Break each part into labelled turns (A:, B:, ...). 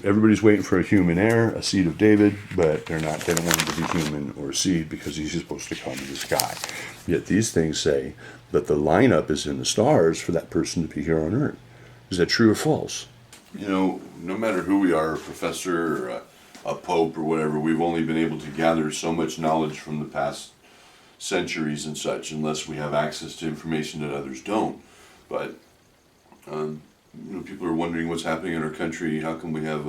A: Everybody's waiting for a human heir, a seed of David, but they don't want him to be human or a seed because he's supposed to come in the sky. Yet these things say that the lineup is in the stars for that person to be here on earth. Is that true or false?
B: No matter who we are, a professor or a pope or whatever, we've only been able to gather so much knowledge from the past centuries and such, unless we have access to information that others don't. But people are wondering what's happening in our country. How come we have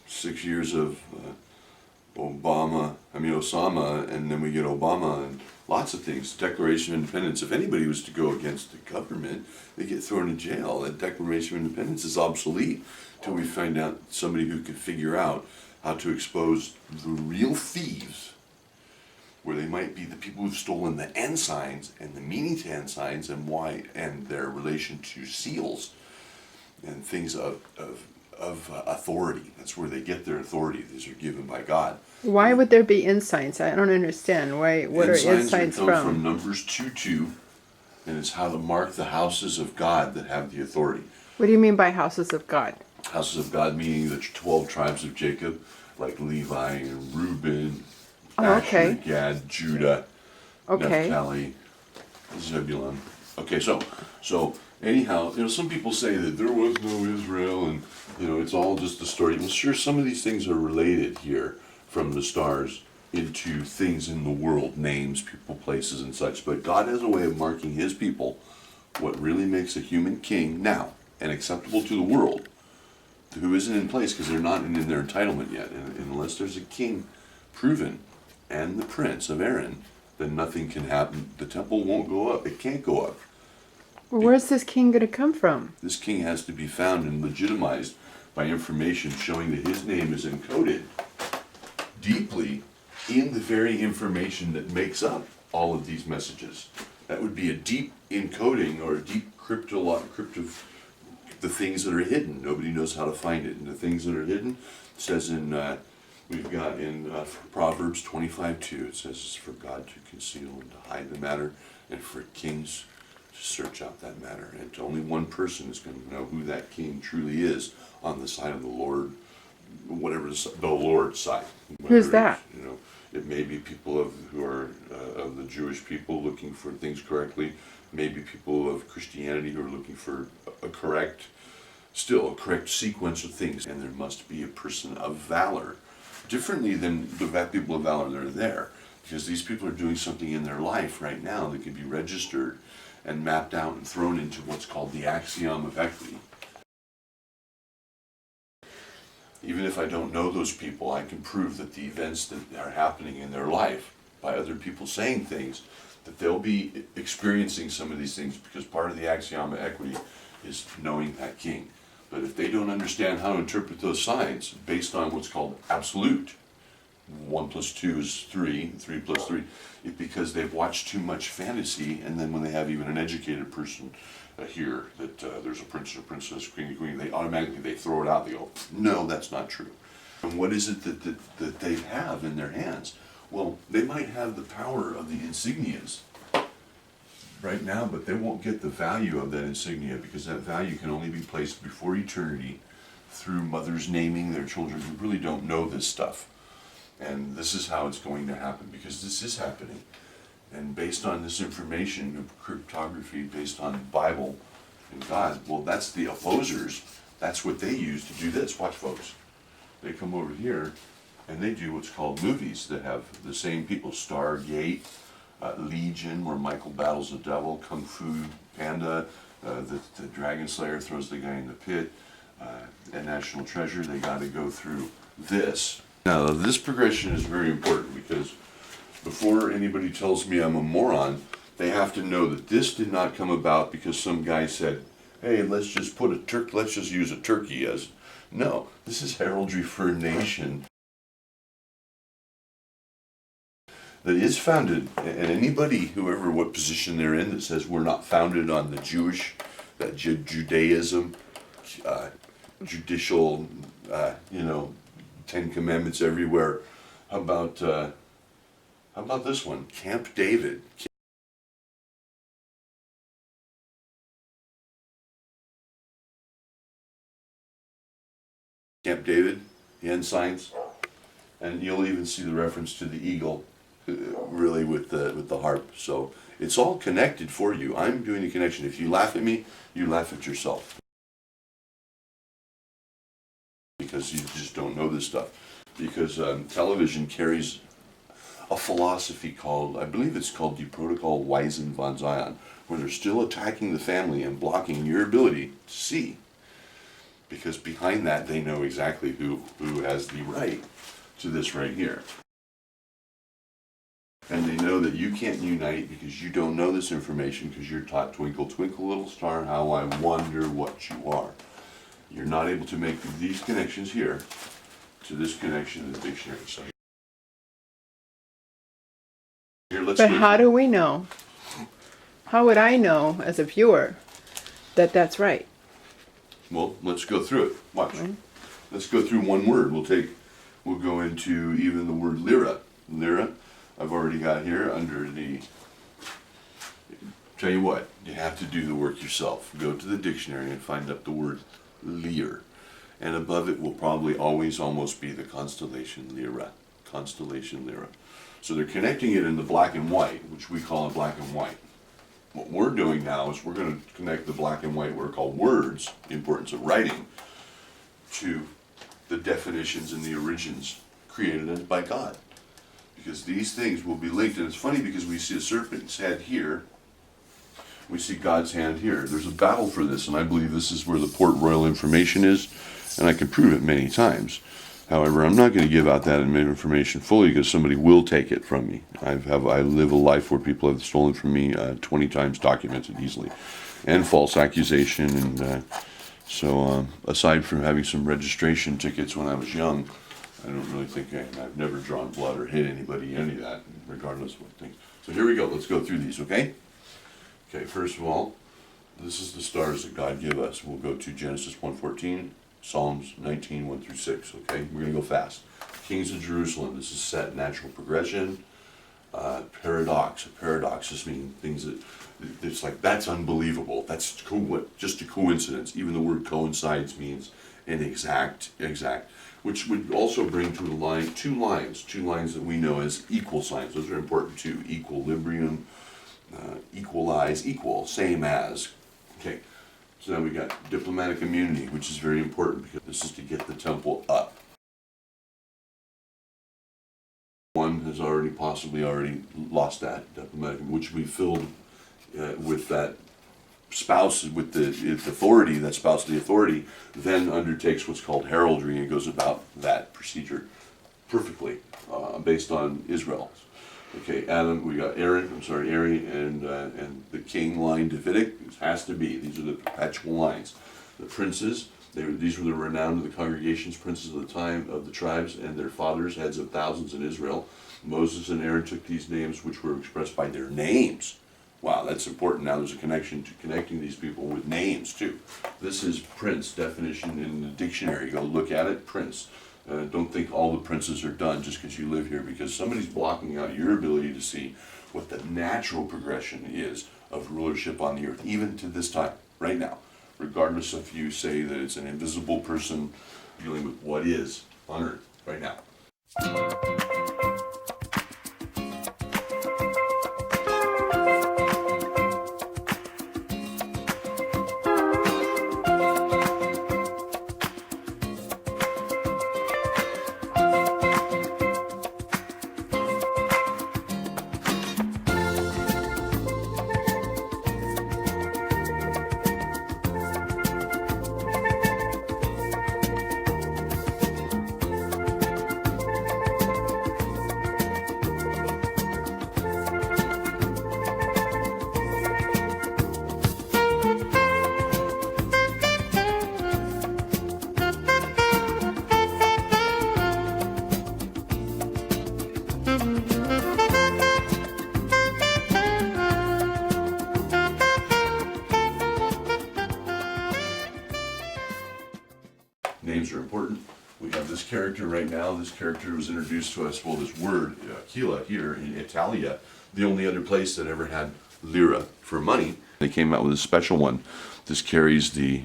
B: 6 years of Osama, and then we get Obama and lots of things. Declaration of Independence. If anybody was to go against the government, they get thrown in jail. That Declaration of Independence is obsolete till we find out somebody who can figure out how to expose the real thieves, where they might be the people who've stolen the ensigns and the meaning to ensigns and why, and their relation to seals and things of authority. That's where they get their authority. These are given by God.
C: Why would there be ensigns? I don't understand. Why? What are ensigns
B: come from Numbers 2:2, and it's how to mark the houses of God that have the authority.
C: What do you mean by houses of God?
B: Houses of God meaning the 12 tribes of Jacob, like Levi and Reuben, Asher, Gad, Judah, Naphtali, Zebulun. Okay, so anyhow, some people say that there was no Israel, and it's all just a story. Well, sure, some of these things are related here from the stars into things in the world, names, people, places, and such. But God has a way of marking His people, what really makes a human king now and acceptable to the world, who isn't in place because they're not in their entitlement yet. And unless there's a king proven and the prince of Aaron, then nothing can happen. The temple won't go up. It can't go up.
C: Well, where's this king going to come from?
B: This king has to be found and legitimized by information showing that his name is encoded deeply in the very information that makes up all of these messages. That would be a deep encoding or a deep crypto the things that are hidden. Nobody knows how to find it. And the things that are hidden, it says we've got in Proverbs 25:2, it says it's for God to conceal and to hide the matter, and for kings to search out that matter. And only one person is going to know who that king truly is on the side of the Lord, whatever the Lord's side.
C: Who's that?
B: It may be people who are of the Jewish people looking for things correctly. Maybe people of Christianity who are looking for a correct sequence of things. And there must be a person of valor, differently than the people of valor that are there, because these people are doing something in their life right now that can be registered and mapped out and thrown into what's called the axiom of equity. Even if I don't know those people, I can prove that the events that are happening in their life by other people saying things, that they'll be experiencing some of these things, because part of the axiom of equity is knowing that king. But if they don't understand how to interpret those signs based on what's called absolute, 1 + 2 is 3, 3 + 3, it's because they've watched too much fantasy, and then when they have even an educated person hear that there's a prince or princess, queen, they automatically throw it out. They go, no, that's not true. And what is it that they have in their hands? Well, they might have the power of the insignias right now, but they won't get the value of that insignia, because that value can only be placed before eternity through mothers naming their children who really don't know this stuff. And this is how it's going to happen, because this is happening. And based on this information of cryptography, based on the Bible and God, well, that's the opposers. That's what they use to do this. Watch, folks. They come over here and they do what's called movies that have the same people. Stargate, Legion, where Michael battles the devil, Kung Fu Panda, the Dragon Slayer throws the guy in the pit, and National Treasure. They got to go through this. Now, this progression is very important, because before anybody tells me I'm a moron, they have to know that this did not come about because some guy said, hey, let's just use a turkey as... No, this is heraldry for a nation that is founded, and anybody, whoever, what position they're in, that says we're not founded on the Jewish, that Judaism, judicial, 10 Commandments everywhere. How about this one? Camp David. Camp David, the ensigns, and you'll even see the reference to the eagle, really with the harp. So it's all connected for you. I'm doing the connection. If you laugh at me, you laugh at yourself, because you just don't know this stuff. Because television carries a philosophy called, I believe it's called Die Protocol Weisen von Zion, where they're still attacking the family and blocking your ability to see. Because behind that, they know exactly who has the right to this right here. And they know that you can't unite because you don't know this information, because you're taught twinkle, twinkle, little star, how I wonder what you are. You're not able to make these connections here to this connection in the dictionary. So here, let's
C: But
B: go
C: how
B: through-
C: do we know? How would I know as a viewer that that's right?
B: Well, let's go through it. Watch. Let's go through one word. We'll go into even the word lira. Lira, I've already got here under the, tell you what, you have to do the work yourself. Go to the dictionary and find up the word Lear. And above it will probably always almost be the constellation Lyra. Constellation Lyra. So they're connecting it in the black and white, which we call it black and white. What we're doing now is we're going to connect the black and white, what are called words, the importance of writing, to the definitions and the origins created by God. Because these things will be linked. And it's funny because we see a serpent's head here, we see God's hand here. There's a battle for this, and I believe this is where the Port Royal information is, and I can prove it many times. However, I'm not going to give out that information fully because somebody will take it from me. I live a life where people have stolen from me 20 times, documented easily, and false accusation. And so aside from having some registration tickets when I was young, I don't really think I've never drawn blood or hit anybody, any of that, regardless of what things. So here we go. Let's go through these, okay? Okay, first of all, this is the stars that God give us. We'll go to Genesis 1:14. Psalms 19, 1 through 6, okay? We're going to go fast. Kings of Jerusalem, this is set natural progression. Paradox. A paradox just means things that, it's like, that's unbelievable. That's just a coincidence. Even the word coincides means an exact, which would also bring to the line two lines that we know as equal signs. Those are important too. Equilibrium, equalize, equal, same as, okay? So now we got diplomatic immunity, which is very important because this is to get the temple up. One has possibly already lost that diplomatic, which we filled with that spouse, with the authority, that spouse of the authority, then undertakes what's called heraldry and goes about that procedure perfectly based on Israel. Okay, we got Aaron, and the king line Davidic. It has to be. These are the perpetual lines. The princes, these were the renowned of the congregations, princes of the time of the tribes, and their fathers, heads of thousands in Israel. Moses and Aaron took these names, which were expressed by their names. Wow, that's important. Now there's a connection to connecting these people with names too. This is prince definition in the dictionary. Go look at it, prince. Don't think all the princes are done just because you live here, because somebody's blocking out your ability to see what the natural progression is of rulership on the earth, even to this time, right now. Regardless if you say that it's an invisible person dealing with what is on earth right now. Names are important. We have this character right now. This character was introduced to us, well, this word, Aquila, here in Italia, the only other place that ever had lira for money. They came out with a special one. This carries the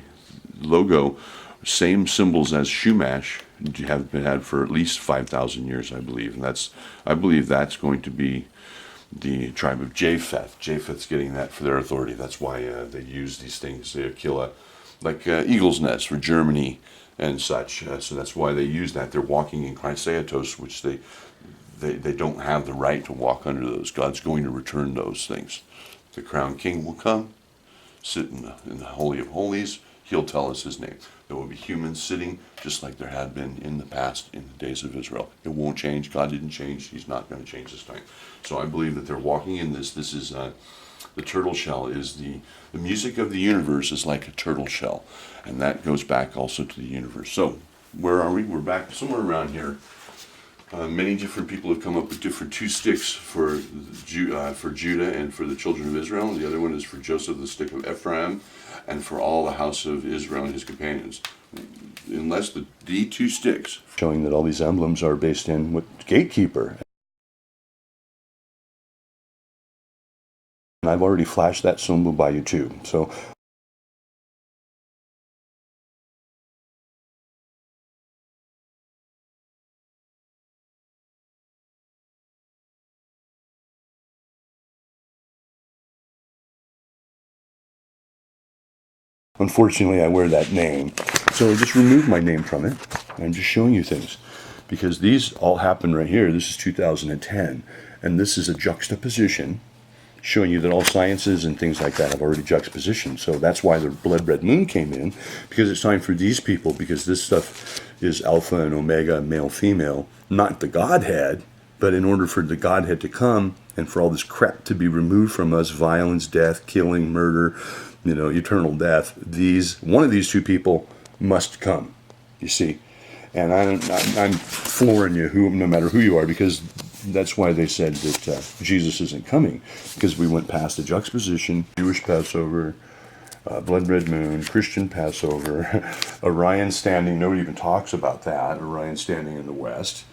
B: logo same symbols as Shumash have been had for at least 5,000 years, I believe. And I believe that's going to be the tribe of Japheth. Japheth's getting that for their authority. That's why they use these things. They kill like eagle's nest for Germany and such. So that's why they use that. They're walking in Chrysaetos, which they don't have the right to walk under those. God's going to return those things. The crown king will come, sit in the Holy of Holies. He'll tell us his name. There will be humans sitting just like there had been in the past in the days of Israel. It won't change. God didn't change. He's not going to change this time. So I believe that they're walking in this. This is the turtle shell is the music of the universe is like a turtle shell. And that goes back also to the universe. So where are we? We're back somewhere around here. Many different people have come up with different two sticks for Judah and for the children of Israel. The other one is for Joseph, the stick of Ephraim, and for all the house of Israel and his companions. Unless the two sticks.
A: Showing that all these emblems are based in what gatekeeper. And I've already flashed that symbol by you too. So unfortunately, I wear that name. So I just removed my name from it. I'm just showing you things. Because these all happen right here. This is 2010. And this is a juxtaposition showing you that all sciences and things like that have already juxtapositioned. So that's why the blood red moon came in. Because it's time for these people. Because this stuff is alpha and omega, male, female. Not the Godhead. But in order for the Godhead to come and for all this crap to be removed from us, violence, death, killing, murder, eternal death, one of these two people must come, you see. And I'm flooring you, no matter who you are, because that's why they said that Jesus isn't coming, because we went past the juxtaposition, Jewish Passover, blood red moon, Christian Passover, Orion standing, nobody even talks about that, Orion standing in the west.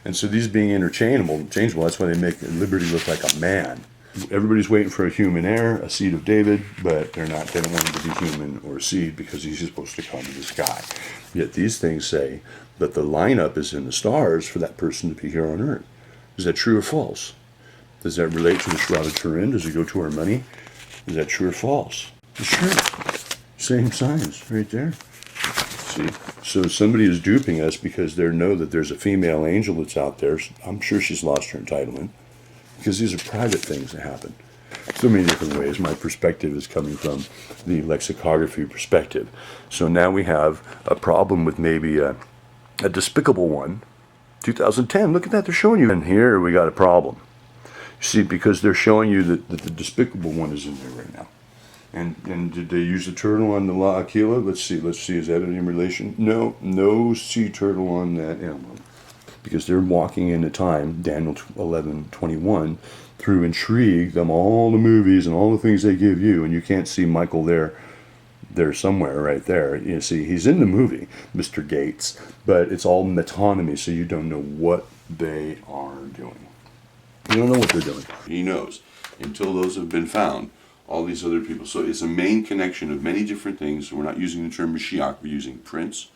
A: And so these being interchangeable, that's why they make liberty look like a man. Everybody's waiting for a human heir, a seed of David, but they don't want him to be human or seed because he's supposed to come in the sky. Yet these things say that the lineup is in the stars for that person to be here on earth. Is that true or false? Does that relate to the Shroud of Turin? Does it go to our money? Is that true or false? It's true. Same signs right there. See? So somebody is duping us because they know that there's a female angel that's out there. I'm sure she's lost her entitlement. Because these are private things that happen. So many different ways. My perspective is coming from the lexicography perspective. So now we have a problem with maybe a despicable one. 2010, look at that, they're showing you. And here we got a problem. You see, because they're showing you that the despicable one is in there right now. And did they use the turtle on the La Aquila? Let's see, is that in relation? No sea turtle on that emblem. Because they're walking into time, Daniel 11:21, through intrigue, them all the movies and all the things they give you, and you can't see Michael there somewhere right there. You see, he's in the movie, Mr. Gates, but it's all metonymy, so you don't know what they are doing. You don't know what they're doing.
B: He knows. Until those have been found, all these other people. So it's a main connection of many different things. We're not using the term Mashiach, we're using Prince,